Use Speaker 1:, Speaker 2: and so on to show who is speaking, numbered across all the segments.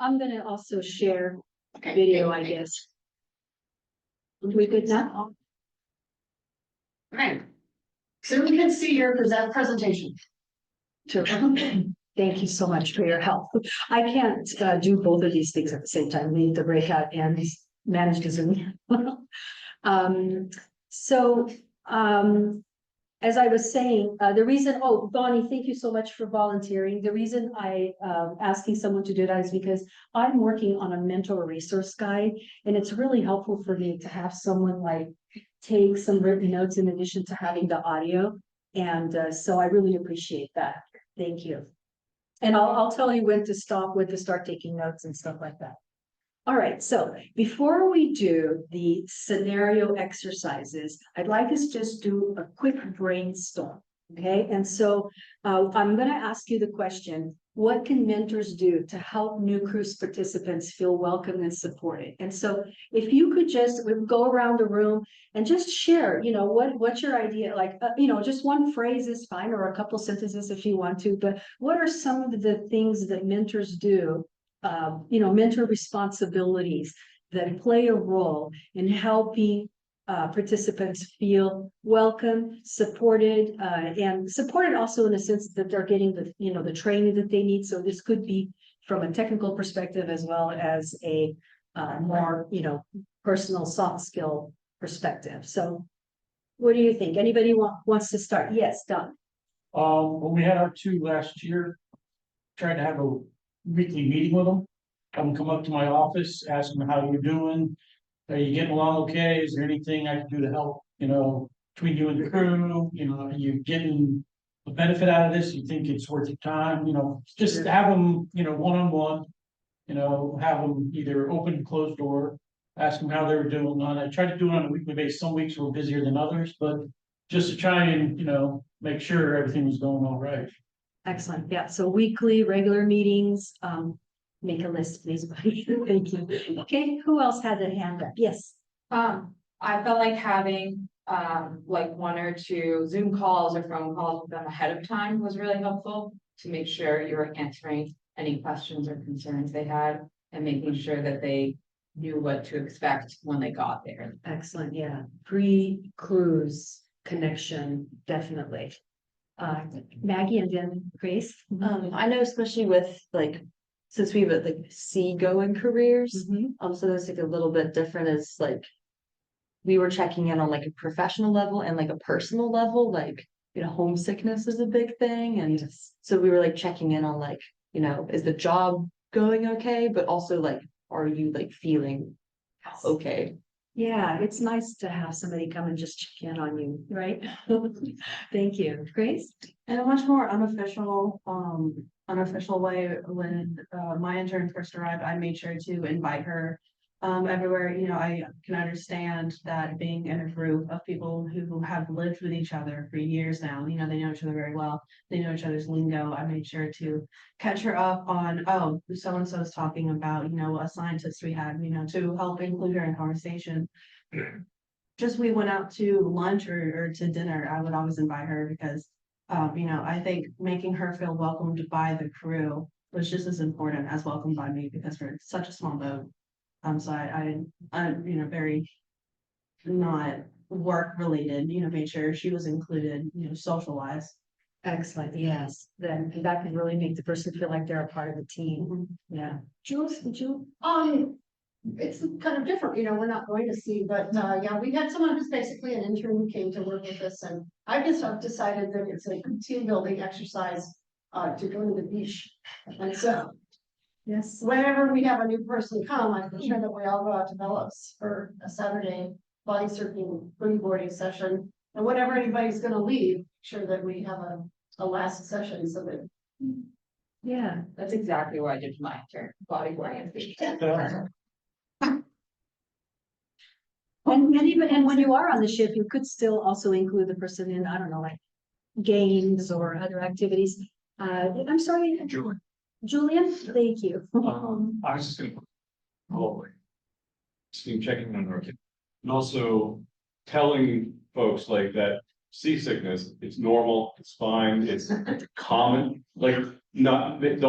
Speaker 1: I'm gonna also share
Speaker 2: Okay.
Speaker 1: video, I guess. We good now?
Speaker 2: Right. So we can see your presentation.
Speaker 1: Sure. Thank you so much for your help. I can't do both of these things at the same time, lead the breakout and manage the Zoom. So, as I was saying, the reason, oh, Bonnie, thank you so much for volunteering. The reason I asking someone to do that is because I'm working on a mentor resource guide, and it's really helpful for me to have someone like take some written notes in addition to having the audio. And so I really appreciate that. Thank you. And I'll tell you when to stop, when to start taking notes and stuff like that. All right, so before we do the scenario exercises, I'd like us to just do a quick brainstorm, okay? And so I'm going to ask you the question, what can mentors do to help new cruise participants feel welcome and supported? And so if you could just go around the room and just share, what's your idea? Like, just one phrase is fine, or a couple sentences if you want to, but what are some of the things that mentors do? Mentor responsibilities that play a role in helping participants feel welcome, supported, and supported also in the sense that they're getting the training that they need. So this could be from a technical perspective as well as a more, personal soft skill perspective. So what do you think? Anybody wants to start? Yes, Don.
Speaker 3: When we had our two last year, tried to have a weekly meeting with them. Come up to my office, ask them how you're doing. Are you getting along okay? Is there anything I can do to help, between you and the crew? Are you getting a benefit out of this? You think it's worth your time? Just have them, one-on-one, have them either open, closed door, ask them how they were doing on it. I try to do it on a weekly basis. Some weeks were busier than others, but just to try and, make sure everything was going all right.
Speaker 1: Excellent. Yeah. So weekly, regular meetings. Make a list, please. Thank you. Okay. Who else had their hand up? Yes.
Speaker 4: I felt like having like one or two Zoom calls or phone calls with them ahead of time was really helpful to make sure you were answering any questions or concerns they had and making sure that they knew what to expect when they got there.
Speaker 1: Excellent. Yeah. Pre-cruise connection, definitely. Maggie and then Grace.
Speaker 5: I know especially with since we have like seagoing careers, so there's like a little bit different is like we were checking in on like a professional level and like a personal level, homesickness is a big thing. And so we were like checking in on is the job going okay? But also are you feeling okay?
Speaker 1: Yeah, it's nice to have somebody come and just check in on you, right? Thank you. Grace?
Speaker 6: In a much more unofficial way, when my intern first arrived, I made sure to invite her everywhere. I can understand that being in a group of people who have lived with each other for years now, they know each other very well. They know each other's lingo. I made sure to catch her up on, oh, so-and-so is talking about, a scientist we had, to help include her in conversation. Just we went out to lunch or to dinner, I would always invite her because, I think making her feel welcomed by the crew was just as important as welcomed by me because we're such a small boat. So I very not work related, made sure she was included, socialize.
Speaker 1: Excellent. Yes. Then that can really make the person feel like they're a part of the team. Yeah. Jules, would you?
Speaker 2: It's kind of different, we're not going to see, but yeah, we had someone who's basically an intern who came to work with us, and I just have decided that it's a good team building exercise to go to the beach. And so
Speaker 1: Yes.
Speaker 2: whenever we have a new person come, I'm sure that we all go out to Bellows for a Saturday body surfing, boogie boarding session. And whenever anybody's going to leave, sure that we have a last session so that.
Speaker 1: Yeah.
Speaker 4: That's exactly what I did for my intern, bodyboarding.
Speaker 1: And when you are on the ship, you could still also include the person in, I don't know, like games or other activities. I'm sorry, Julian, thank you.
Speaker 7: I was just gonna, probably, just checking on our kid. And also telling folks that seasickness, it's normal, it's fine, it's common, don't make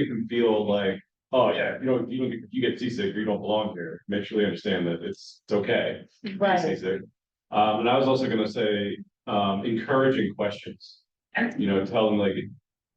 Speaker 7: them feel like, oh yeah, if you get seasick, or you don't belong here, make sure they understand that it's okay. to be
Speaker 1: Right.
Speaker 7: seasick. And I was also gonna say, encouraging questions. Tell them like,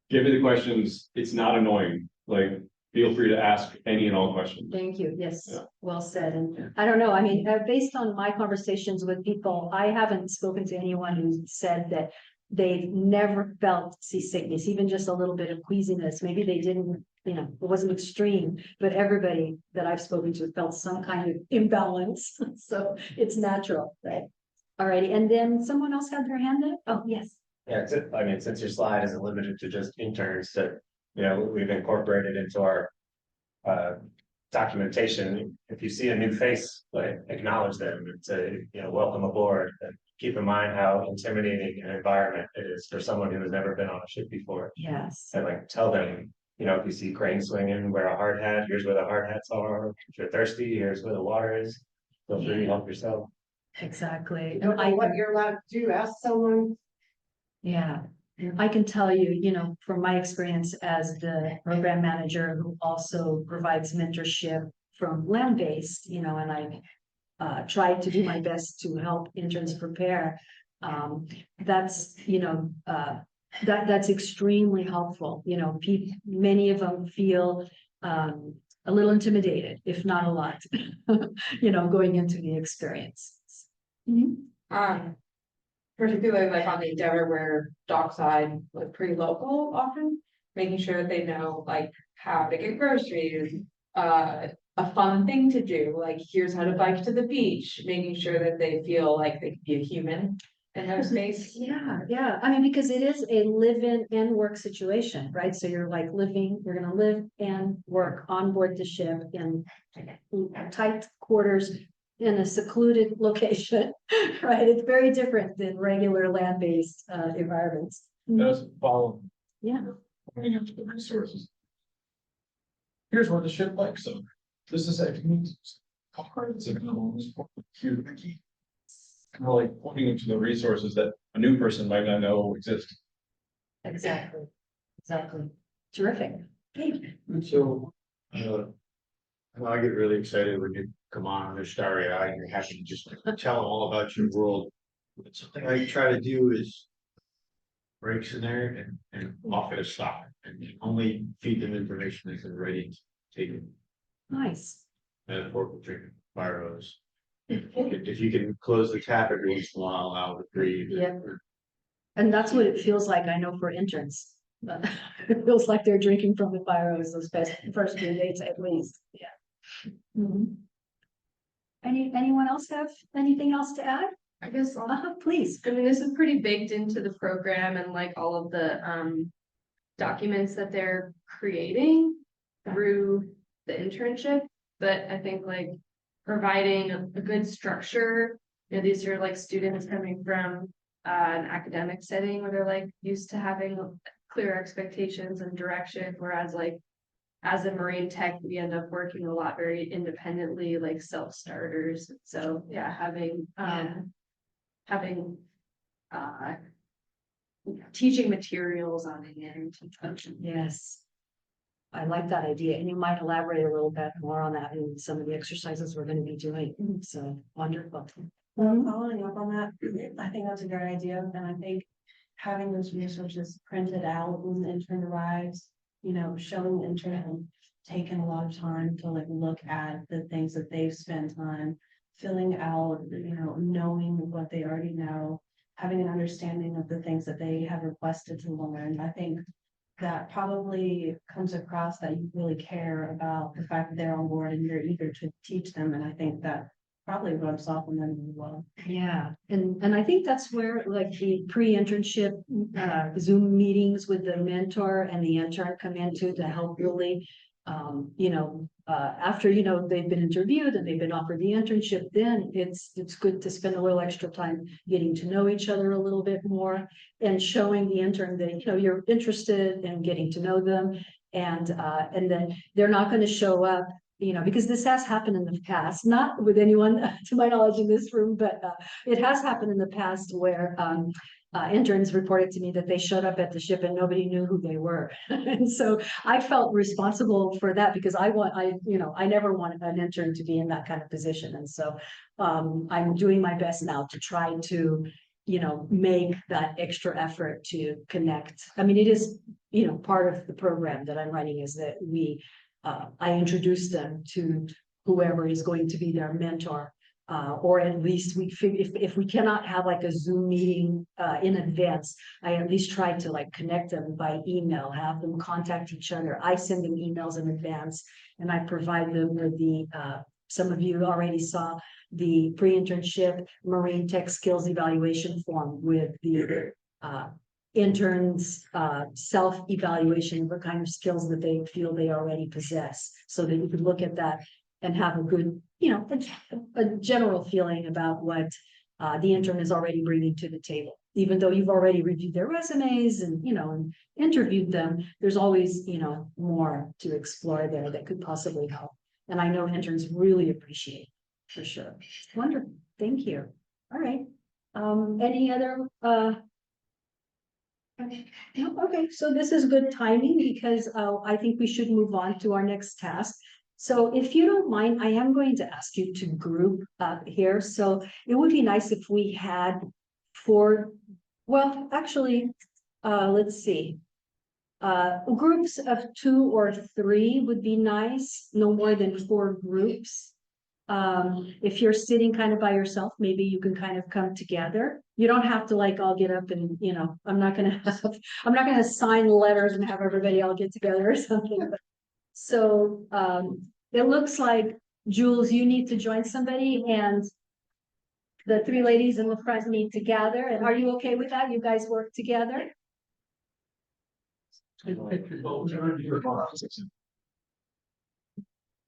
Speaker 7: give me the questions, it's not annoying, like, feel free to ask any and all questions.
Speaker 1: Thank you. Yes,
Speaker 7: Yeah.
Speaker 1: well said. And I don't know, I mean, based on my conversations with people, I haven't spoken to anyone who said that they've never felt seasickness, even just a little bit of queasiness. Maybe they didn't, it wasn't extreme, but everybody that I've spoken to felt some kind of imbalance. So it's natural, right? Alrighty, and then someone else had their hand up? Oh, yes.
Speaker 8: Yeah, I mean, since your slide isn't limited to just interns, that, we've incorporated into our documentation. If you see a new face, like, acknowledge them and say, welcome aboard, and keep in mind how intimidating an environment it is for someone who has never been on a ship before.
Speaker 1: Yes.
Speaker 8: And like, tell them, if you see crane swinging, wear a hard hat, here's where the hard hats are. If you're thirsty, here's where the water is. Feel free to help yourself.
Speaker 1: Exactly.
Speaker 2: Don't know what you're allowed to do, ask someone.
Speaker 1: Yeah, I can tell you, from my experience as the program manager who also provides mentorship from land-based, and I tried to do my best to help interns prepare. That's, that's extremely helpful. Many of them feel a little intimidated, if not a lot, going into the experience.
Speaker 4: Particularly like on the Endeavor where dockside was pretty local often, making sure that they know like how to get groceries, a fun thing to do, like here's how to bike to the beach, making sure that they feel like they can be a human in their space.
Speaker 1: Yeah. I mean, because it is a live-in and work situation, right? So you're like you're gonna live and work on board the ship in tight quarters in a secluded location, right? It's very different than regular land-based environments.
Speaker 3: Does follow.
Speaker 1: Yeah.
Speaker 3: Going into the resources. Here's what the ship likes, so this is cards available.
Speaker 7: Kind of like pointing them to the resources that a new person might not know exist.
Speaker 1: Exactly. Terrific.
Speaker 9: And so, I get really excited when you come on and starry eyed and you're happy to just tell them all about your world. But something I try to do is breaks in there and offer to stop and only feed them information that they're ready to take it.
Speaker 1: Nice.
Speaker 9: Metaphorical drinking, fire hose. If you can close the tap every once in a while, allow it to breathe.
Speaker 1: Yeah. And that's what it feels like, I know, for interns. But it feels like they're drinking from the fire hose those first few days at least. Yeah. Anyone else have anything else to add?
Speaker 6: I guess,
Speaker 1: Please.
Speaker 6: I mean, this is pretty baked into the program and like all of the documents that they're creating through the internship. But I think like providing a good structure, these are like students coming from an academic setting where they're like used to having clear expectations and direction, whereas like as a marine tech, we end up working a lot very independently, like self-starters. So yeah, having teaching materials on hand.
Speaker 1: Yes. I like that idea, and you might elaborate a little bit more on that in some of the exercises we're going to be doing. So wonderful.
Speaker 6: Following up on that, I think that's a great idea, and I think having those resources printed out when the intern arrives, showing the intern taken a lot of time to like look at the things that they've spent time filling out, knowing what they already know, having an understanding of the things that they have requested to learn. I think that probably comes across that you really care about the fact that they're on board and you're eager to teach them. And I think that probably rubs off on them as well.
Speaker 1: Yeah, and I think that's where like the pre-internship Zoom meetings with the mentor and the intern come into to help really, after they've been interviewed and they've been offered the internship, then it's good to spend a little extra time getting to know each other a little bit more and showing the intern that you're interested in getting to know them, and then they're not going to show up. Because this has happened in the past, not with anyone to my knowledge in this room, but it has happened in the past where interns reported to me that they showed up at the ship and nobody knew who they were. And so I felt responsible for that because I never wanted an intern to be in that kind of position. And so I'm doing my best now to try to, make that extra effort to connect. I mean, it is, part of the program that I'm running is that I introduce them to whoever is going to be their mentor. Or at least we figure if we cannot have like a Zoom meeting in advance, I at least try to like connect them by email, have them contact each other. I send them emails in advance and I provide them with some of you already saw the pre-internship marine tech skills evaluation form with the interns self-evaluation of what kind of skills that they feel they already possess, so that you could look at that and have a good, a general feeling about what the intern is already bringing to the table. Even though you've already reviewed their resumes and, and interviewed them, there's always, more to explore there that could possibly help. And I know interns really appreciate it, for sure. Wonderful. Thank you. All right. Any other no, okay, so this is good timing because I think we should move on to our next task. So if you don't mind, I am going to ask you to group here. So it would be nice if we had let's see. Groups of 2 or 3 would be nice, no more than 4 groups. If you're sitting kind of by yourself, maybe you can kind of come together. You don't have to like all get up and, I'm not gonna sign letters and have everybody all get together or something. So it looks like, Jules, you need to join somebody and the 3 ladies in the front need to gather. And are you okay with that? You guys work together?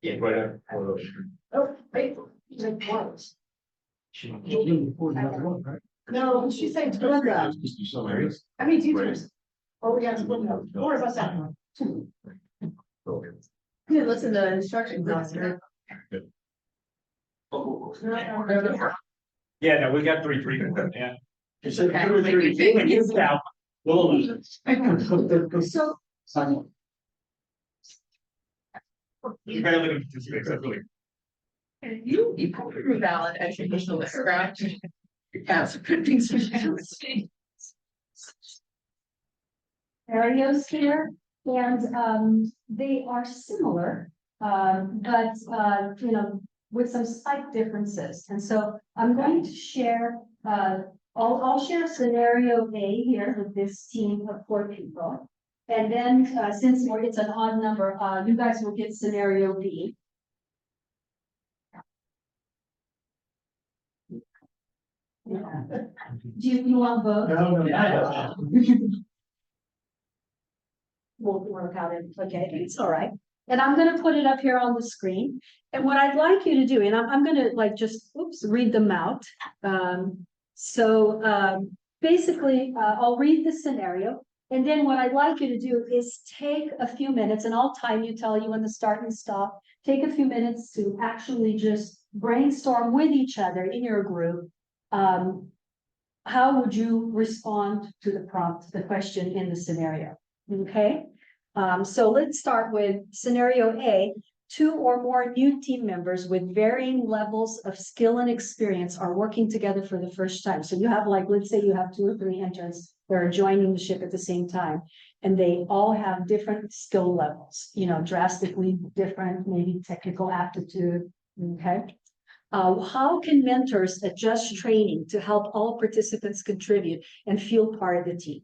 Speaker 8: Yeah, right.
Speaker 2: Oh, wait. Like what? No, she's saying two of them. I mean, teachers. Oh, we got to split them. 4 of us out.
Speaker 6: Yeah, listen to instructions.
Speaker 8: Yeah, no, we got 3 people, yeah.
Speaker 2: So,
Speaker 8: You barely even just exactly.
Speaker 6: You probably valid educational background. Yeah, some good things to say.
Speaker 1: Scenarios here, and they are similar, but with some slight differences. And so I'm going to share. I'll share scenario A here with this team of 4 people, and then since it's an odd number, you guys will get scenario B. Yeah. Do you want both?
Speaker 3: No.
Speaker 1: Won't work out. Okay, it's all right. And I'm going to put it up here on the screen. And what I'd like you to do, and I'm going to like just read them out. Basically, I'll read the scenario. And then what I'd like you to do is take a few minutes, and I'll time you, tell you when to start and stop. Take a few minutes to actually just brainstorm with each other in your group. How would you respond to the prompt, the question in the scenario? Okay, so let's start with scenario A. 2 or more new team members with varying levels of skill and experience are working together for the first time. So you have let's say you have 2 or 3 interns that are joining the ship at the same time, and they all have different skill levels, drastically different, maybe technical aptitude, okay? How can mentors adjust training to help all participants contribute and feel part of the team?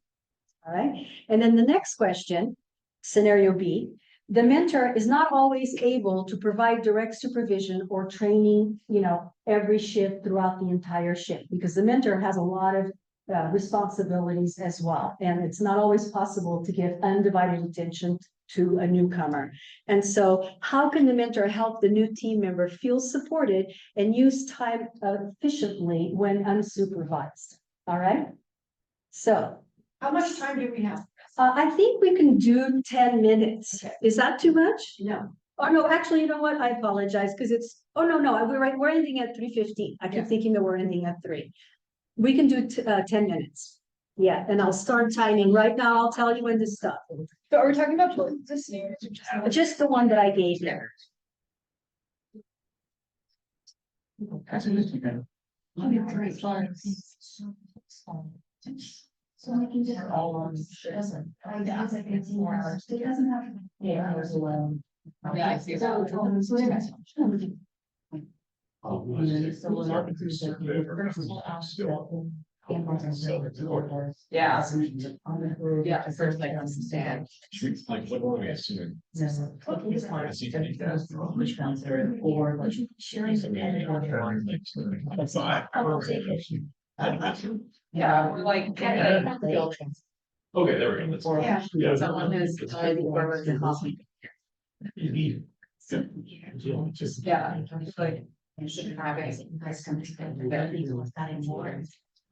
Speaker 1: All right. And then the next question, scenario B, the mentor is not always able to provide direct supervision or training, every shift throughout the entire shift, because the mentor has a lot of responsibilities as well. And it's not always possible to give undivided attention to a newcomer. And so how can the mentor help the new team member feel supported and use time efficiently when unsupervised? All right. So
Speaker 2: how much time do we have?
Speaker 1: I think we can do 10 minutes. Okay. Is that too much?
Speaker 2: No.
Speaker 1: Oh, no, actually, you know what? I apologize because no, we're ending at 3:15. I keep thinking that we're ending at 3. We can do 10 minutes. Yeah, and I'll start timing. Right now, I'll tell you when to stop.
Speaker 4: So are we talking about this year?
Speaker 1: Just the one that I gave you.
Speaker 10: So I can just. It doesn't have. Yeah, I was alone.
Speaker 4: Yeah, I see that. Yeah. Yeah, first like understand.
Speaker 7: Like, what are we assuming?
Speaker 10: Which ones are or like sharing.
Speaker 4: Yeah, like.
Speaker 7: Okay, there we go. That's-
Speaker 4: Yeah.
Speaker 7: Yeah.
Speaker 4: Someone who's. Yeah, just like. Having.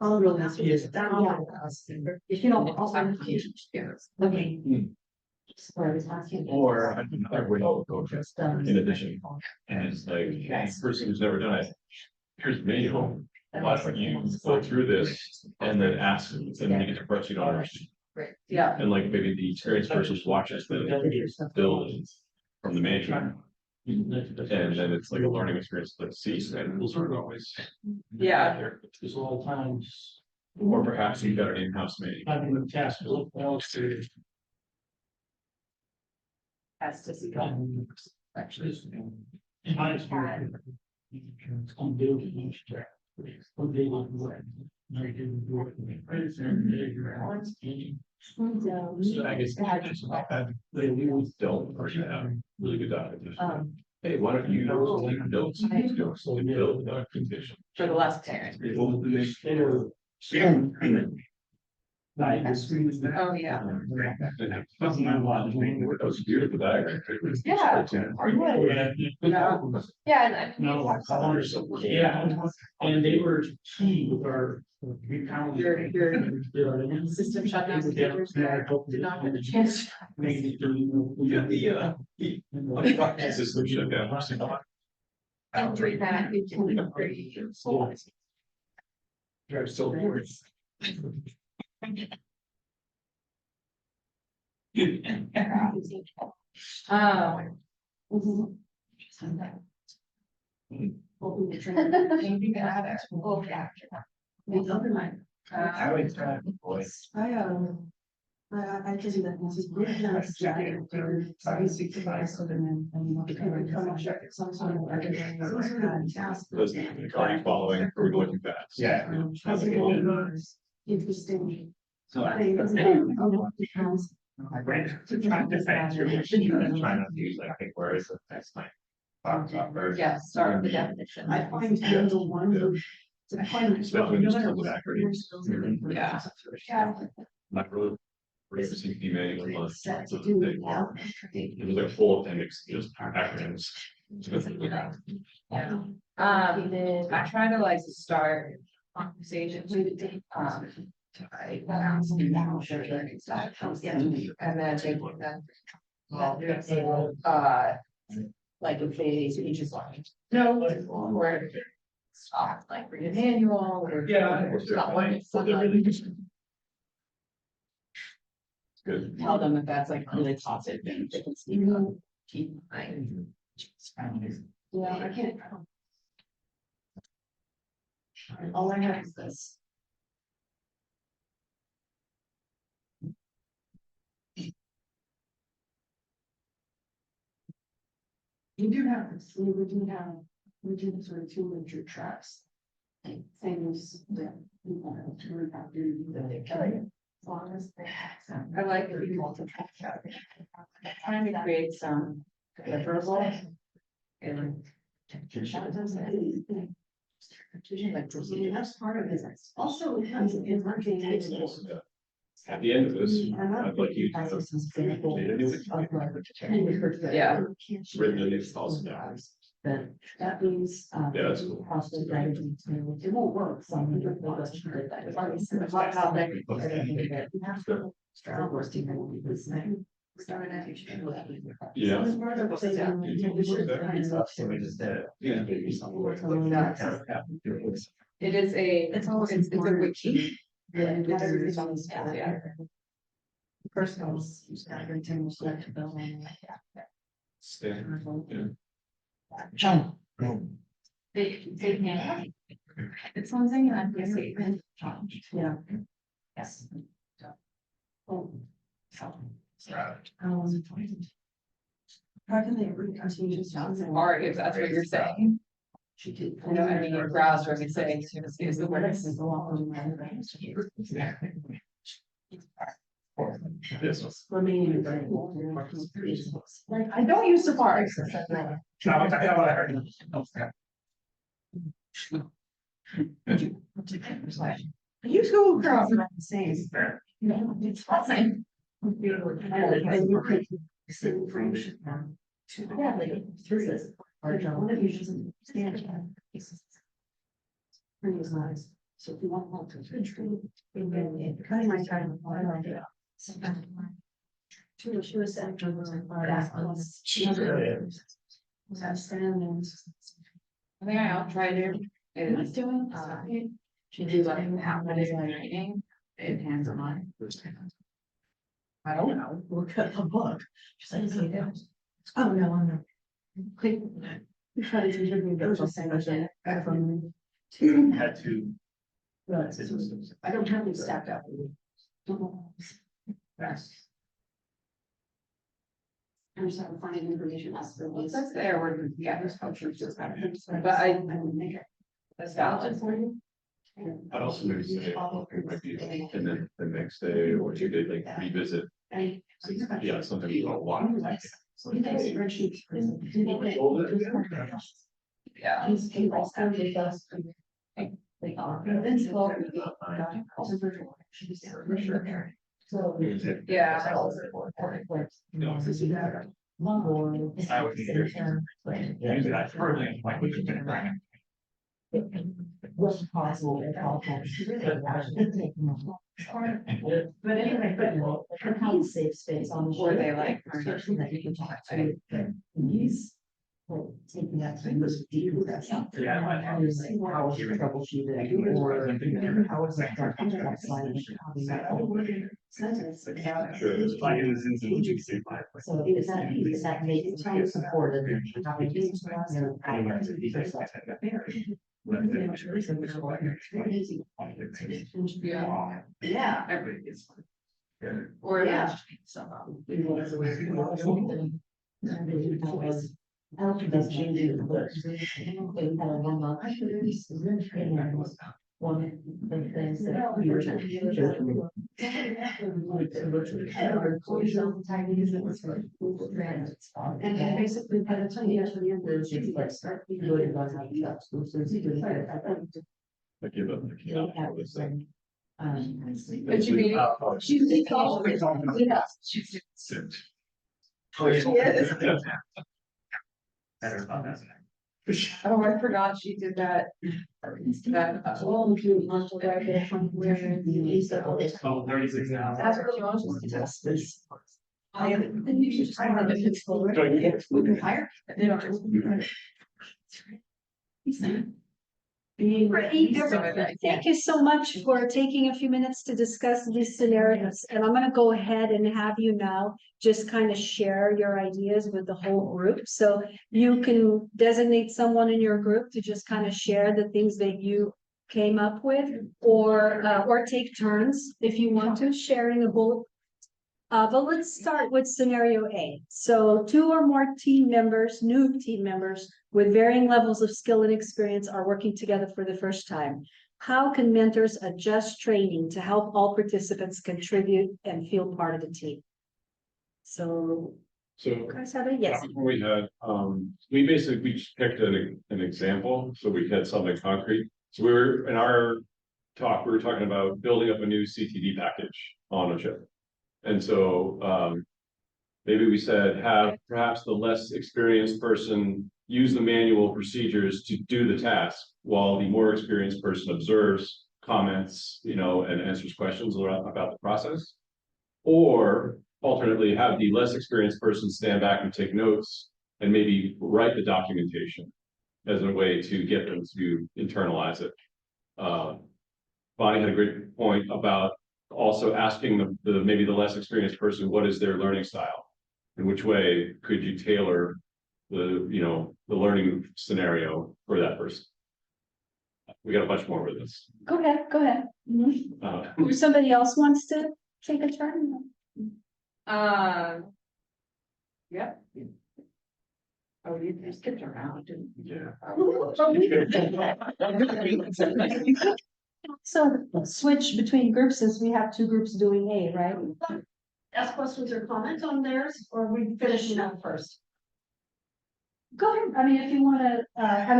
Speaker 1: I'll really have to do it. If you don't.
Speaker 10: Okay.
Speaker 7: Or another way to go just in addition, and it's like, hey, person who's never done it, here's the manual. Why don't you go through this and then ask, and then you get to press, you don't understand.
Speaker 4: Yeah.
Speaker 7: And like maybe the experienced person watches the build from the manual. And then it's like a learning experience, like see, and rules aren't always.
Speaker 4: Yeah.
Speaker 3: There's a lot of times.
Speaker 7: Or perhaps you've got an in-house manual.
Speaker 3: Having the task, well,
Speaker 4: Has to see.
Speaker 3: actually. In my experience. I'm building. What they want to work. I didn't do it.
Speaker 7: So I guess that's about that. They don't have really good documentation. Hey, why don't you take notes and build documentation?
Speaker 4: For the last 10. Oh, yeah.
Speaker 7: That was a beautiful diagram.
Speaker 4: Yeah. Yeah, and I.
Speaker 3: No, yeah, and they were key with our.
Speaker 4: Your system shut down. Computers did not get a chance.
Speaker 7: System shut down.
Speaker 4: And during that, you can agree.
Speaker 7: Drive still works.
Speaker 10: I always try to voice.
Speaker 6: I just.
Speaker 7: Those, the car you following, or going too fast?
Speaker 10: Yeah.
Speaker 6: Interesting.
Speaker 10: So I. My brain is trying to defend you. Trying not to use like big words, so that's my.
Speaker 4: Yeah, start with the definition.
Speaker 6: I find the one who.
Speaker 7: Especially when you start with acronyms.
Speaker 4: Yeah.
Speaker 7: Not really. Previously, the manual was.
Speaker 6: Set to do
Speaker 7: It was like a full appendix, just acronyms.
Speaker 4: Yeah. I try to like start conversations. And then they would then. Like if they just like, no, or stop, like read a manual or. Stop learning something.
Speaker 7: Good.
Speaker 4: Tell them if that's like really positive, then they can speak up, keep in mind.
Speaker 6: Yeah, I can't. All I have is this. We do have this, we do sort of two major tracks. Things that we want to learn how to do that they can. As long as they have some.
Speaker 4: I like if you want to track out. Trying to create some deliverables. And.
Speaker 6: That's part of business. Also, it has in marketing.
Speaker 7: At the end of this, I'd like you to.
Speaker 4: Yeah.
Speaker 7: Written in these thoughts down.
Speaker 6: That means.
Speaker 7: Yeah, that's cool.
Speaker 6: It won't work. Some.
Speaker 7: Yeah.
Speaker 4: It is a, it's a wiki. Everybody's on the scale, yeah.
Speaker 6: First goes, you start to turn to build.
Speaker 4: It's one thing and I'm statement.
Speaker 6: Yeah.
Speaker 4: Yes.
Speaker 6: How can they continue to sound?
Speaker 4: Or if that's what you're saying.
Speaker 6: She did.
Speaker 4: I know, I mean, your browser would say, is the word.
Speaker 10: This was.
Speaker 6: Like, I don't use Safari.
Speaker 10: I heard.
Speaker 6: I use Google Chrome, not the same.
Speaker 4: It's fine.
Speaker 6: And you can see information to the through this. Or one of you doesn't stand that. Pretty is nice. So if you want to control, cutting my time. She was saying, she was outstanding.
Speaker 4: I think I'll try to. Is doing. She do like happening training. In hands on.
Speaker 6: I don't know, look at the book. She's like, oh, no, I'm not. Quick. We try to contribute, but just saying, from.
Speaker 10: Had to.
Speaker 6: I don't have them stacked up. I'm just having finding information.
Speaker 4: That's there, where, yeah, there's cultures just kind of, but I would make it. That's valid for you.
Speaker 7: I'd also maybe say, and then the next day or 2 days, like revisit. Yeah, something we don't want.
Speaker 4: Yeah. Yeah.
Speaker 10: I would be there. Usually I firmly like what you've been writing.
Speaker 6: What's possible at all times. But anyway, but how to save space on the.
Speaker 4: Or they like.
Speaker 6: Especially that you can talk to. He's. Taking that thing was deep.
Speaker 10: Yeah.
Speaker 6: How is troubleshooting or how is that? So it was that piece that made it time supported.
Speaker 4: Yeah.
Speaker 10: Everybody's.
Speaker 4: Or
Speaker 6: Yeah.
Speaker 4: somehow.
Speaker 6: One of the things that we were. And then basically by the time you actually end the.
Speaker 7: I give up.
Speaker 4: But you mean, she's all.
Speaker 10: Oh,
Speaker 4: She is.
Speaker 10: Better about that.
Speaker 4: Oh, I forgot she did that.
Speaker 6: Oh,
Speaker 10: Oh, 36 now.
Speaker 4: That's what she wants to test this.
Speaker 6: Then you should just find that it's full. Higher. They don't. Being.
Speaker 1: Thank you so much for taking a few minutes to discuss these scenarios, and I'm gonna go ahead and have you now just kind of share your ideas with the whole group. So you can designate someone in your group to just kind of share the things that you came up with, or take turns if you want to, sharing a bullet. But let's start with scenario A. So 2 or more team members, new team members with varying levels of skill and experience are working together for the first time. How can mentors adjust training to help all participants contribute and feel part of the team? So,
Speaker 7: So.
Speaker 1: guys have a yes.
Speaker 7: We had, we just picked an example, so we had something concrete. So we were, in our talk, we were talking about building up a new CTD package on a chip. And so, maybe we said, have perhaps the less experienced person use the manual procedures to do the task, while the more experienced person observes, comments, and answers questions about the process. Or alternately, have the less experienced person stand back and take notes and maybe write the documentation as a way to get them to internalize it. Bonnie had a great point about also asking maybe the less experienced person, what is their learning style? In which way could you tailor the learning scenario for that person? We got a bunch more with this.
Speaker 1: Go ahead, go ahead. Mhm. Or somebody else wants to take a turn?
Speaker 4: Yep. Oh, you skipped around, didn't you?
Speaker 7: Yeah.
Speaker 1: So switch between groups since we have two groups doing A, right?
Speaker 2: Ask questions or comments on theirs, or we finishing up first?
Speaker 1: Go ahead. I mean, if you wanna,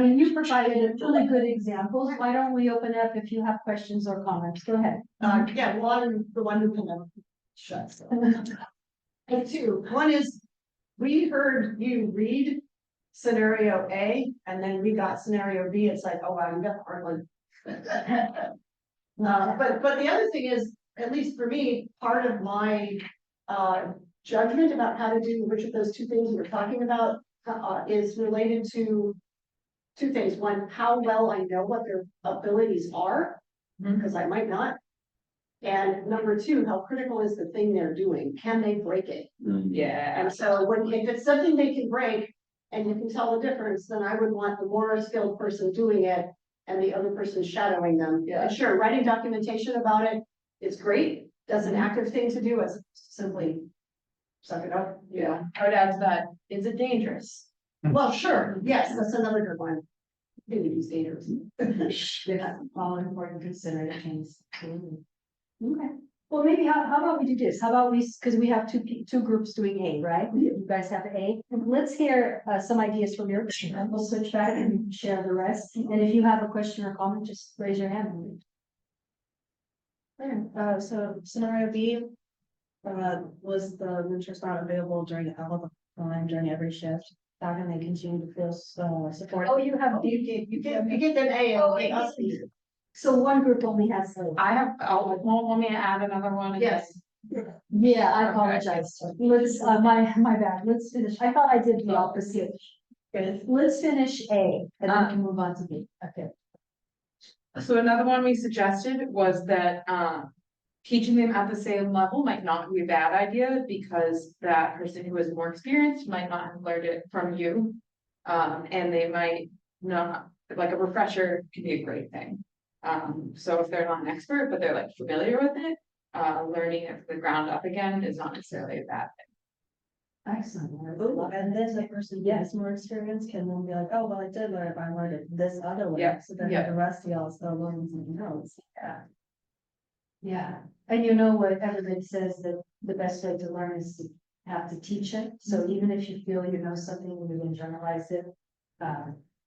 Speaker 1: you provided really good examples. Why don't we open up if you have questions or comments? Go ahead.
Speaker 2: Yeah, one, the one who can never shut. And two, one is, we heard you read scenario A, and then we got scenario B, it's like, oh wow, you got the hard one. But the other thing is, at least for me, part of my judgment about how to do which of those two things we were talking about is related to two things. One, how well I know what their abilities are, because I might not. And number two, how critical is the thing they're doing? Can they break it?
Speaker 4: Yeah.
Speaker 2: And so if it's something they can break and you can tell the difference, then I would want the more skilled person doing it and the other person shadowing them.
Speaker 4: Yeah.
Speaker 2: And sure, writing documentation about it is great. That's an active thing to do as simply suck it up.
Speaker 4: Yeah, I would add to that, is it dangerous?
Speaker 2: Well, sure. Yes, that's another good one. Maybe use dangerous.
Speaker 1: Yeah, all important considerations. Okay, well, maybe how about we do this? How about because we have two groups doing A, right? You guys have A. Let's hear some ideas from your team, and we'll switch back and share the rest. And if you have a question or comment, just raise your hand.
Speaker 6: So scenario B, was the mentor's not available during all the time, during every shift. How can they continue to feel support?
Speaker 1: Oh, you have
Speaker 2: You get an A.
Speaker 1: So one group only has.
Speaker 4: I have, want me to add another one?
Speaker 2: Yes.
Speaker 1: Yeah, I apologize. Let's, my bad. Let's finish. I thought I did the opposite. Let's finish A and then we can move on to B. Okay.
Speaker 4: So another one we suggested was that, teaching them at the same level might not be a bad idea because that person who is more experienced might not have learned it from you. And they might not, like a refresher can be a great thing. So if they're not an expert, but they're like familiar with it, learning it from the ground up again is not necessarily a bad thing.
Speaker 1: Excellent.
Speaker 6: And then the person who has more experience can then be like, oh, well, I did learn it, but I learned it this other way.
Speaker 4: Yeah,
Speaker 6: So then
Speaker 4: yeah.
Speaker 6: the rest of y'all still learning something else.
Speaker 1: Yeah. Yeah, and you know what everybody says that the best way to learn is to have to teach it. So even if you feel you know something and you internalize it,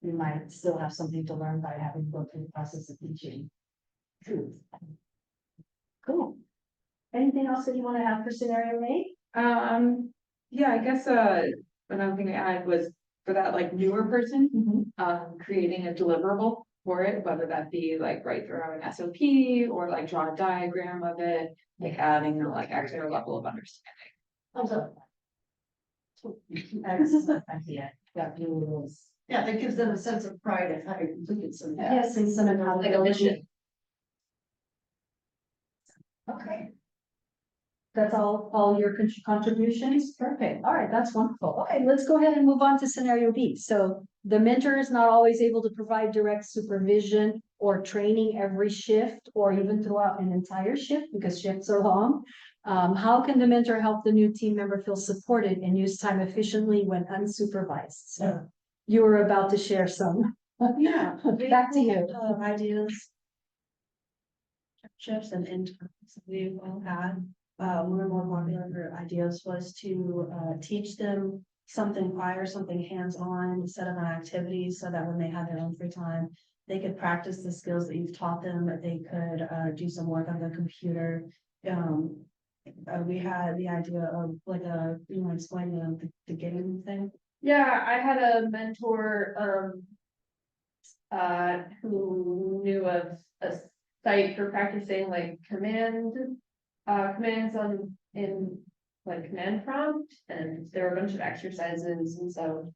Speaker 1: you might still have something to learn by having to go through the process of teaching. Truth. Cool. Anything else that you want to have for scenario A?
Speaker 4: Yeah, I guess, another thing I had was for that like newer person, creating a deliverable for it, whether that be like write through an SOP or like draw a diagram of it, like adding the like extra level of understanding.
Speaker 2: Thumbs up.
Speaker 1: Excellent idea. That was.
Speaker 2: Yeah, that gives them a sense of pride of having completed some.
Speaker 1: Yes, and some
Speaker 5: Like a mission.
Speaker 1: Okay. That's all your contributions? Perfect. All right, that's wonderful. Okay, let's go ahead and move on to scenario B. So the mentor is not always able to provide direct supervision or training every shift or even throughout an entire shift because shifts are long. How can the mentor help the new team member feel supported and use time efficiently when unsupervised? So you were about to share some.
Speaker 6: Yeah.
Speaker 1: Back to you.
Speaker 6: Ideas. Shifts and interns we've all had. One of the more popular ideas was to teach them something prior, something hands-on, set up an activity so that when they had their own free time, they could practice the skills that you've taught them, that they could do some work on the computer. We had the idea of like explain the game thing.
Speaker 11: Yeah, I had a mentor who knew of a site for practicing like commands in like command prompt, and there were a bunch of exercises, and so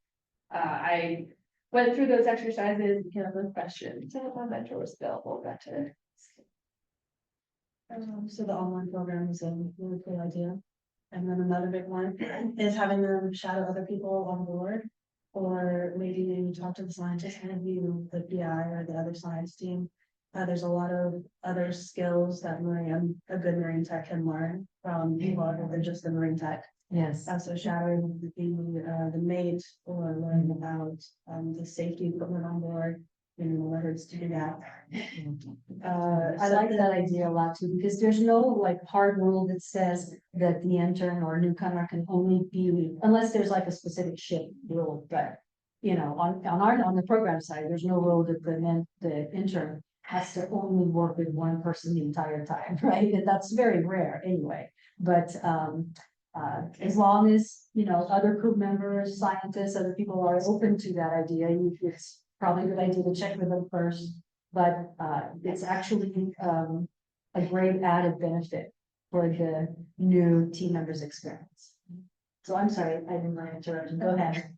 Speaker 11: I went through those exercises, came up with questions, and my mentor was available, got to
Speaker 6: So the online program is a really cool idea. And then another big one is having them shadow other people on board. Or maybe you talk to the scientist, interview the PI or the other science team. There's a lot of other skills that a good marine tech can learn from people other than just the marine tech.
Speaker 5: Yes.
Speaker 6: So shadowing the mate or learning about the safety equipment on board, whether it's to do that.
Speaker 1: I like that idea a lot too, because there's no like hard rule that says that the intern or newcomer can only be, unless there's like a specific ship rule, but. On the program side, there's no rule that the intern has to only work with one person the entire time, right? And that's very rare anyway, but, as long as, other crew members, scientists, other people are open to that idea, it's probably a good idea to check with them first. But it's actually a great added benefit for the new team members' experience. So I'm sorry, I didn't want to interrupt you. Go ahead.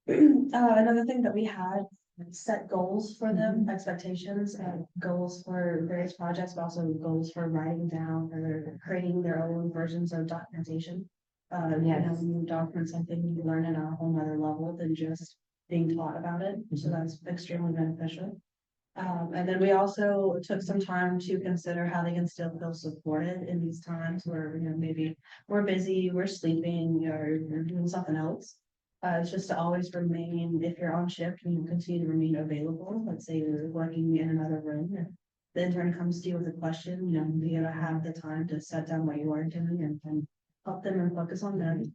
Speaker 6: Another thing that we had set goals for them, expectations and goals for various projects, but also goals for writing down or creating their own versions of documentation. New documents, I think you learn in a whole nother level than just being taught about it. So that's extremely beneficial. And then we also took some time to consider how they can still feel supported in these times where, maybe we're busy, we're sleeping, or you're doing something else. It's just to always remain, if you're on shift, continue to remain available. Let's say you're working in another room and the intern comes to you with a question, be able to have the time to set down what you are doing and help them and focus on them.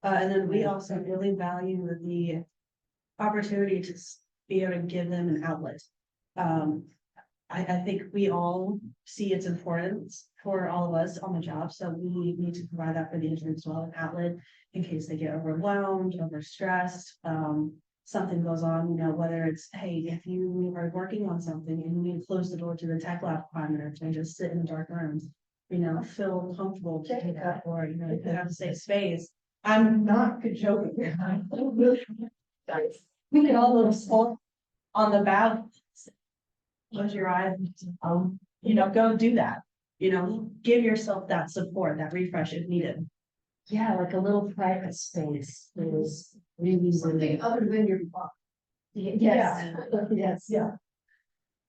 Speaker 6: And then we also really value the opportunity to be able to give them an outlet. I think we all see its importance for all of us on the job, so we need to provide that for the interns as well, an outlet in case they get overwhelmed, overstressed, something goes on, whether it's, hey, if you are working on something and you need to close the door to the tech lab for 5 minutes and just sit in the dark rooms, feel comfortable to pick up or, you have a safe space. I'm not joking. We can all little small on the bow. Close your eyes, go do that. Give yourself that support, that refresh if needed.
Speaker 1: Yeah, like a little private space is really
Speaker 2: Something other than your boss.
Speaker 1: Yes, yes, yeah.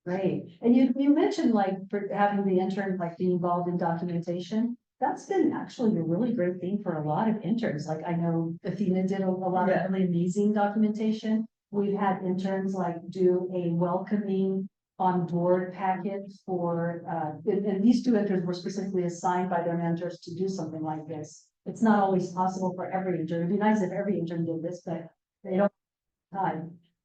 Speaker 1: Great. And you mentioned like for having the intern like be involved in documentation. That's been actually a really great thing for a lot of interns. Like I know Athena did a lot of really amazing documentation. We've had interns like do a welcoming on board packet for and these 2 interns were specifically assigned by their mentors to do something like this. It's not always possible for every intern. It'd be nice if every intern did this, but they don't have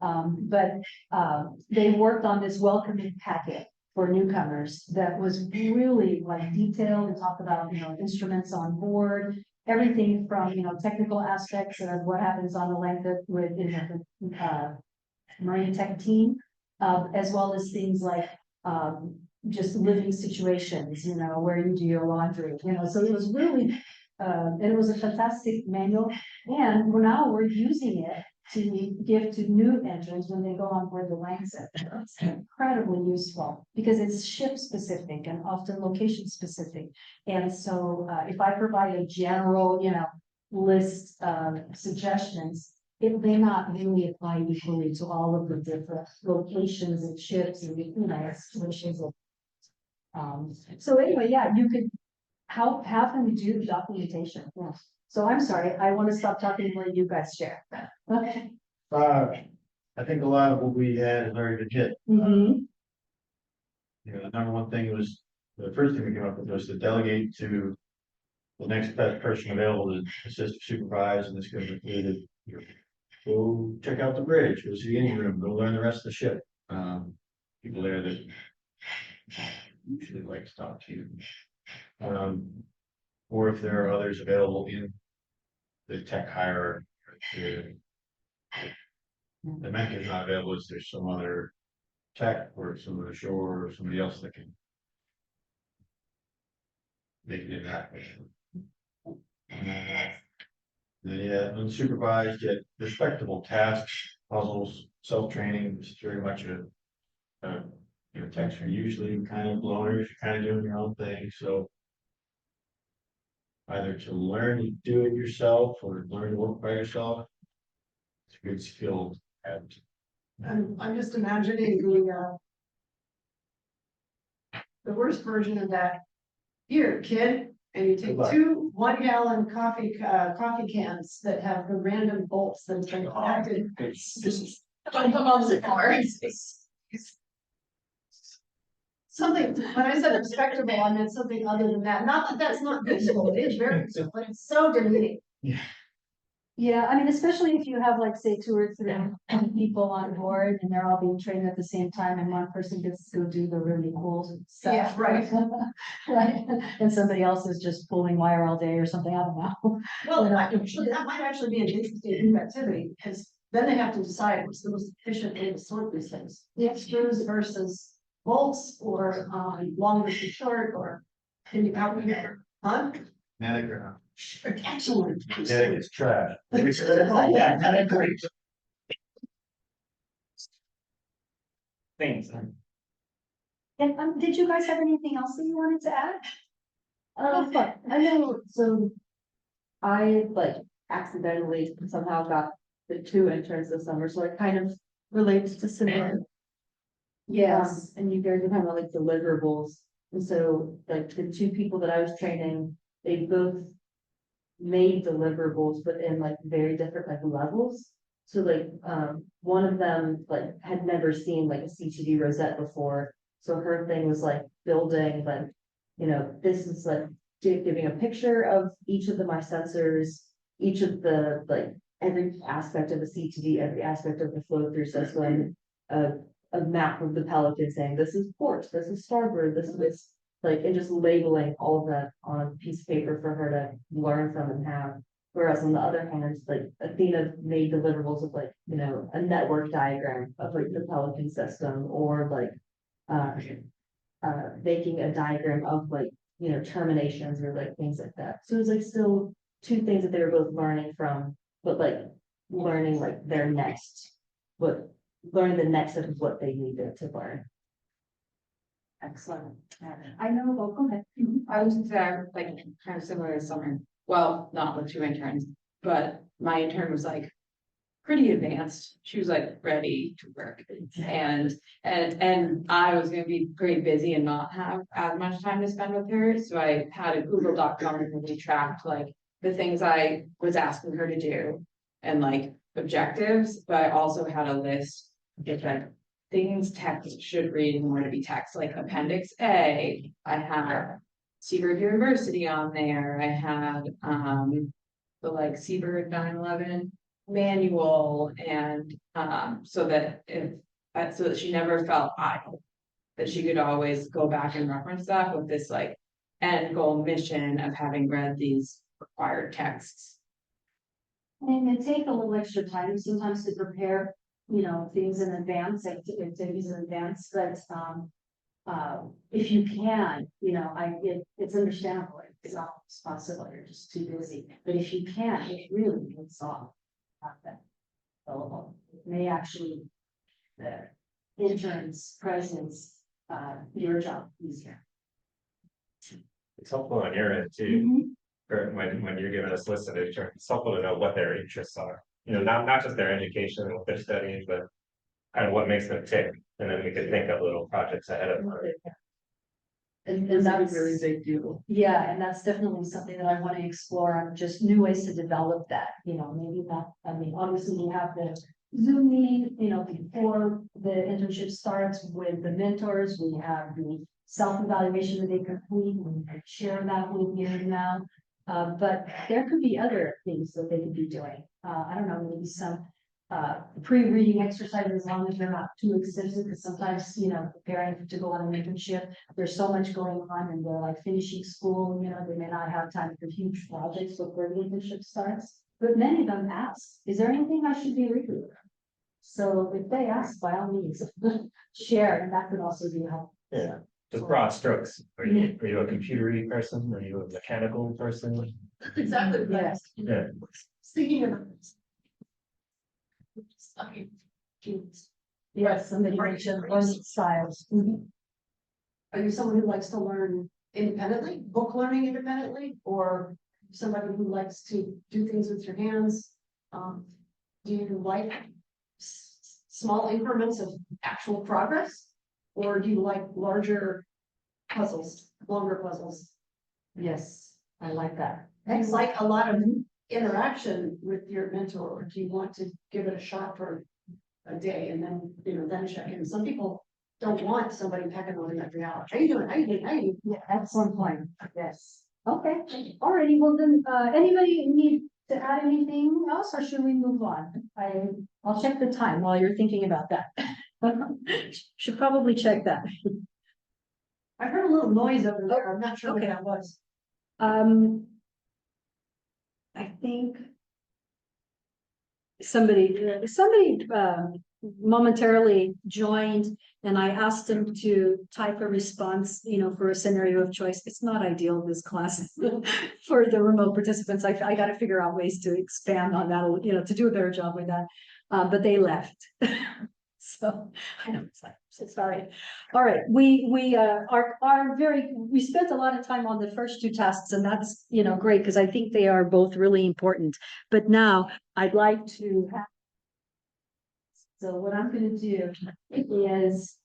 Speaker 1: time. They worked on this welcoming packet for newcomers that was really like detailed and talk about, instruments on board, everything from, technical aspects of what happens on the land with the marine tech team, as well as things like just living situations, where you do your laundry, so it was really, and it was a fantastic manual. And we're using it to give to new entrants when they go on board the Lancet. It's incredibly useful because it's ship specific and often location specific. And so if I provide a general, list of suggestions, it may not really apply equally to all of the different locations and ships and, situations. So anyway, yeah, you could have them do the documentation. Yeah. So I'm sorry, I want to stop talking and let you guys share. Okay.
Speaker 9: I think a lot of what we had is already been hit.
Speaker 1: Mhm.
Speaker 9: The number one thing was, the first thing we came up with was to delegate to the next best person available to assist supervise, and this could have included, go check out the bridge, go see the engine room, go learn the rest of the ship. People there that usually like to talk to you. Or if there are others available in the tech hire, the mech is not available, is there some other tech or some of the shore or somebody else that can make it interact? Yeah, unsupervised yet respectable tasks, puzzles, self-training is very much a Techs are usually kind of loners, you're kind of doing your own thing, so. Either to learn to do it yourself or learn to work by yourself. It's a good skill to have.
Speaker 2: I'm just imagining the worst version of that. Here, kid, and you take
Speaker 9: Good luck.
Speaker 2: 2 1-gallon coffee cans that have the random bolts that have been connected. Don't come on the car. Something, when I said respectable, I meant something other than that. Not that that's not visible, it is very visible, but it's so demeaning.
Speaker 1: Yeah, I mean, especially if you have like, say, 2 or 3 people on board and they're all being trained at the same time and one person gets to go do the really cool stuff.
Speaker 2: Yeah, right.
Speaker 1: Right, and somebody else is just pulling wire all day or something, I don't know.
Speaker 2: Well, that might actually be an interesting activity, because then they have to decide what's the most efficient way to sort these things. Screws versus bolts, or long versus short, or can you out here? Huh?
Speaker 9: Manic or not?
Speaker 2: Excellent.
Speaker 8: Genetic is trash.
Speaker 10: Thanks.
Speaker 1: And did you guys have anything else that you wanted to add?
Speaker 5: I know, so I like accidentally somehow got the 2 interns this summer, so it kind of relates to similar. And you guys are talking about like deliverables, and so like the 2 people that I was training, they both made deliverables, but in like very different like levels. So like, one of them like had never seen like a CTD rosette before, so her thing was like building like, this is like giving a picture of each of my sensors, each of the like every aspect of the CTD, every aspect of the flow through system, a map of the Pelican saying this is port, this is starboard, this is like, and just labeling all of that on a piece of paper for her to learn from and have. Whereas on the other hand, like Athena made deliverables of like, a network diagram of like the Pelican system, or like making a diagram of like, terminations or like things like that. So it was like still 2 things that they were both learning from, but like learning like their next, learning the next of what they needed to learn.
Speaker 1: Excellent. I know, well, go ahead.
Speaker 4: I was there, like, kind of similar to summer, well, not with 2 interns, but my intern was like pretty advanced. She was like ready to work, and I was gonna be pretty busy and not have as much time to spend with her. So I had a Google Doc where we tracked like the things I was asking her to do and like objectives, but I also had a list of different things text should read in order to be text, like Appendix A. I had Seabird University on there. I had the like Seabird 9/11 manual, and so that she never felt idle, that she could always go back and reference that with this like end goal mission of having read these required texts.
Speaker 1: And it take a little extra time sometimes to prepare, things in advance, activities in advance, but if you can, it's understandable. It's not possible, you're just too busy, but if you can, it really puts off. That available. It may actually, the intern's presence, your job easier.
Speaker 8: It's helpful on your end too, or when you're giving us lists of interns, it's helpful to know what their interests are. Not just their education and what they're studying, but kind of what makes them tick, and then we could think of little projects ahead of time.
Speaker 1: And
Speaker 5: That's a
Speaker 1: that's
Speaker 5: really big deal.
Speaker 1: Yeah, and that's definitely something that I want to explore, on just new ways to develop that, maybe not, I mean, obviously we have the Zoom meeting, before the internship starts with the mentors, we have the self-evaluation that they complete, we can share that with you now. But there could be other things that they could be doing. I don't know, maybe some pre-reading exercises, as long as they're not too extensive, because sometimes, preparing to go on an internship, there's so much going on and they're like finishing school, they may not have time for huge projects before the internship starts. But many of them ask, is there anything I should be reading? So if they ask, by all means, share, and that could also be helpful.
Speaker 8: Yeah, just broad strokes. Are you a computery person? Are you a mechanical person?
Speaker 2: Exactly.
Speaker 1: Yes.
Speaker 8: Yeah.
Speaker 2: Speaking of.
Speaker 1: Yes, somebody mentioned learning styles.
Speaker 2: Are you someone who likes to learn independently, book learning independently, or somebody who likes to do things with your hands? Do you like small increments of actual progress? Or do you like larger puzzles, longer puzzles?
Speaker 1: Yes, I like that.
Speaker 2: Do you like a lot of interaction with your mentor, or do you want to give it a shot for a day and then, then check in? Some people don't want somebody pecking on them every hour. How you doing? How you doing? How you doing?
Speaker 1: Yeah, excellent point. Yes. Okay, alrighty, well then, anybody need to add anything else, or should we move on? I'll check the time while you're thinking about that. Should probably check that.
Speaker 2: I heard a little noise over there. I'm not sure what that was.
Speaker 1: I think somebody momentarily joined, and I asked them to type a response, for a scenario of choice. It's not ideal, this class, for the remote participants. I got to figure out ways to expand on that, to do a better job with that. But they left. So I know it's like, so sorry. All right, we spent a lot of time on the first two tasks, and that's, great, because I think they are both really important. But now I'd like to have. So what I'm gonna do is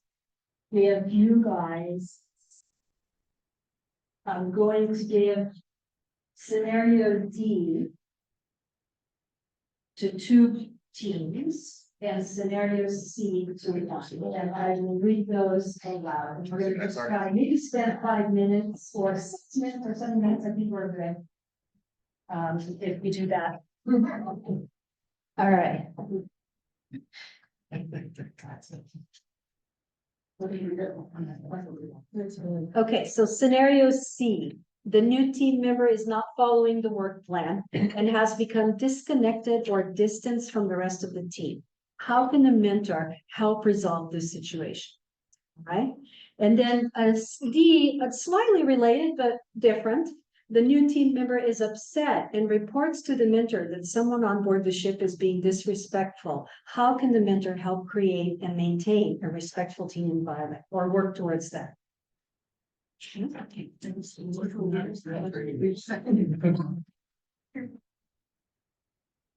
Speaker 1: give you guys. I'm going to give scenario D to 2 teams. And scenario C to one, and I will read those aloud. We're gonna just try, maybe spend 5 minutes or 6 minutes or 7 minutes, I think we're good. If we do that. All right. Okay, so scenario C. The new team member is not following the work plan and has become disconnected or distanced from the rest of the team. How can the mentor help resolve this situation? Right? And then D, slightly related but different. The new team member is upset and reports to the mentor that someone on board the ship is being disrespectful. How can the mentor help create and maintain a respectful team environment or work towards that?